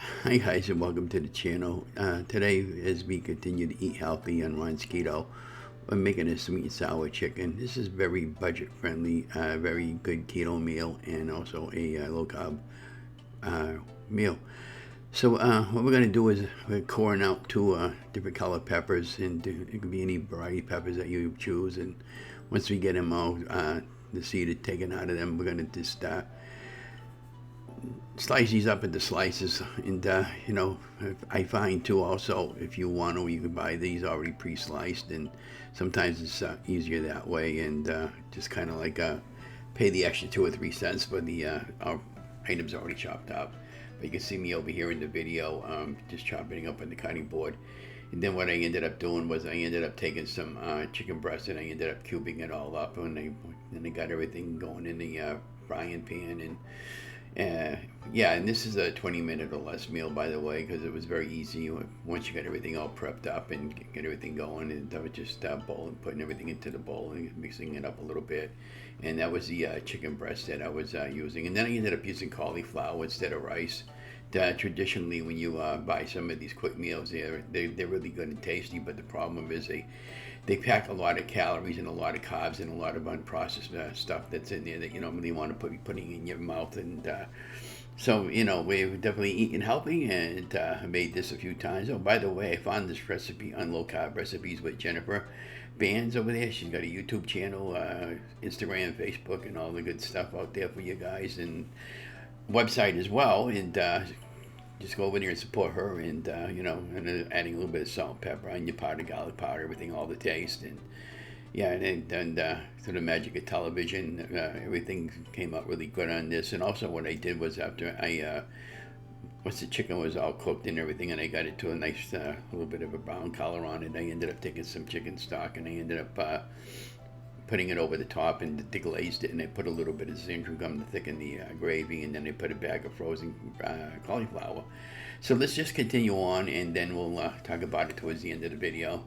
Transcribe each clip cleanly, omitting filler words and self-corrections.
Hi guys and welcome to the channel. Today as we continue to eat healthy and run keto, I'm making a sweet and sour chicken. This is very budget friendly, very good keto meal and also a low carb meal. So what we're going to do is we're coring out two different color peppers, and it could be any variety of peppers that you choose. And once we get them all, the seed is taken out of them, we're going to just slice these up into slices. And I find too also, if you want to, you can buy these already pre-sliced, and sometimes it's easier that way. And just kind of like pay the extra 2 or 3 cents for the items already chopped up. But you can see me over here in the video, just chopping up on the cutting board. And then what I ended up doing was I ended up taking some chicken breast and I ended up cubing it all up, and I got everything going in the frying pan. And yeah, and this is a 20-minute or less meal, by the way, because it was very easy once you got everything all prepped up and get everything going. And I was just putting everything into the bowl and mixing it up a little bit. And that was the chicken breast that I was using. And then I ended up using cauliflower instead of rice. Traditionally, when you buy some of these quick meals, they're really good and tasty, but the problem is they pack a lot of calories and a lot of carbs and a lot of unprocessed stuff that's in there that you don't really want to be putting in your mouth. And so, we've definitely eaten healthy, and I made this a few times. Oh, by the way, I found this recipe on Low-Carb Recipes with Jennifer Bands over there. She's got a YouTube channel, Instagram, Facebook, and all the good stuff out there for you guys, and website as well. And just go over there and support her, and and adding a little bit of salt, pepper, onion powder, garlic powder, everything, all the taste. And yeah, and through the magic of television, everything came out really good on this. And also what I did was after once the chicken was all cooked and everything, and I got it to a nice little bit of a brown color on it, I ended up taking some chicken stock and I ended up putting it over the top and deglazed it, and I put a little bit of xanthan gum to thicken the gravy, and then I put a bag of frozen cauliflower. So let's just continue on, and then we'll talk about it towards the end of the video.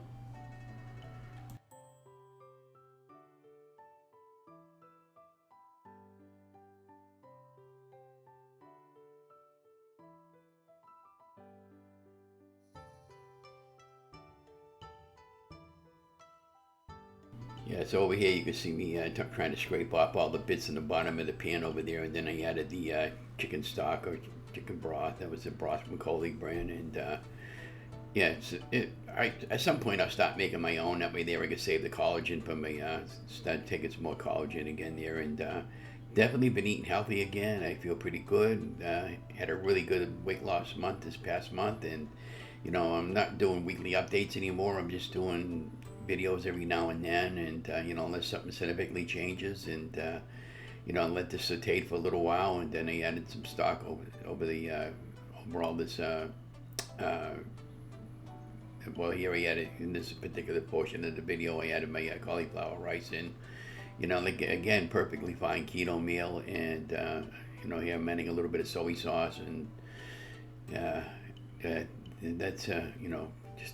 Yeah, so over here you can see me trying to scrape off all the bits in the bottom of the pan over there, and then I added the chicken stock or chicken broth. That was a broth from Coley brand, and yeah, at some point I'll start making my own. That way there I can save the collagen for my, start taking some more collagen again there, and definitely been eating healthy again. I feel pretty good. Had a really good weight loss month this past month, and I'm not doing weekly updates anymore. I'm just doing videos every now and then, and unless something significantly changes, and let this saute for a little while, and then I added some stock over all this. Well, here I added in this particular portion of the video, I added my cauliflower rice in. Like again, perfectly fine keto meal, and here I'm adding a little bit of soy sauce, and that's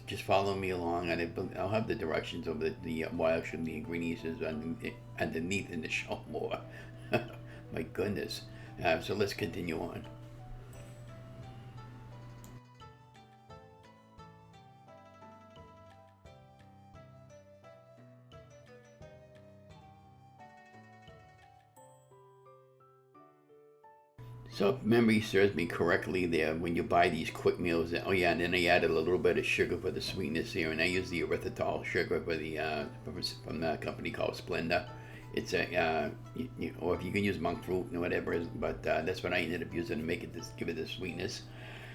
just follow me along, and I'll have the directions of the well, actually the ingredients is underneath in the show more. My goodness. So let's continue on. So if memory serves me correctly there, when you buy these quick meals, oh yeah, and then I added a little bit of sugar for the sweetness here, and I use the erythritol sugar for the from a company called Splenda. It's or if you can use monk fruit and whatever, but that's what I ended up using to make it give it the sweetness.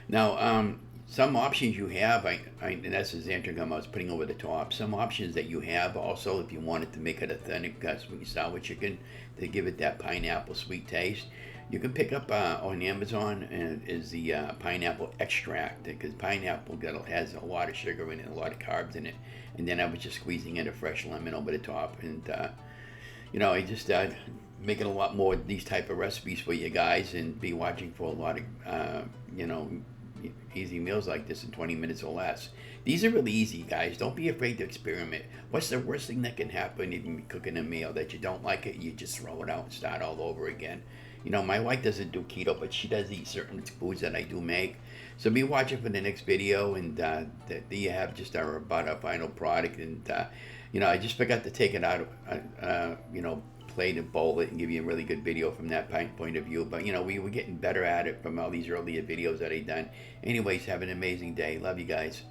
Now, some options you have, and that's the xanthan gum I was putting over the top. Some options that you have also, if you wanted to make it authentic sweet and sour chicken, to give it that pineapple sweet taste, you can pick up on Amazon, and is the pineapple extract, because pineapple has a lot of sugar in it, a lot of carbs in it. And then I was just squeezing in a fresh lemon over the top, and I just making a lot more of these type of recipes for you guys, and be watching for a lot of easy meals like this in 20 minutes or less. These are really easy, guys. Don't be afraid to experiment. What's the worst thing that can happen if you're cooking a meal that you don't like it? You just throw it out and start all over again. You know, my wife doesn't do keto, but she does eat certain foods that I do make. So be watching for the next video, and there you have just about our final product. And you know, I just forgot to take it out, you know, plate and bowl it and give you a really good video from that point of view. But you know, we were getting better at it from all these earlier videos that I done. Anyways, have an amazing day. Love you guys.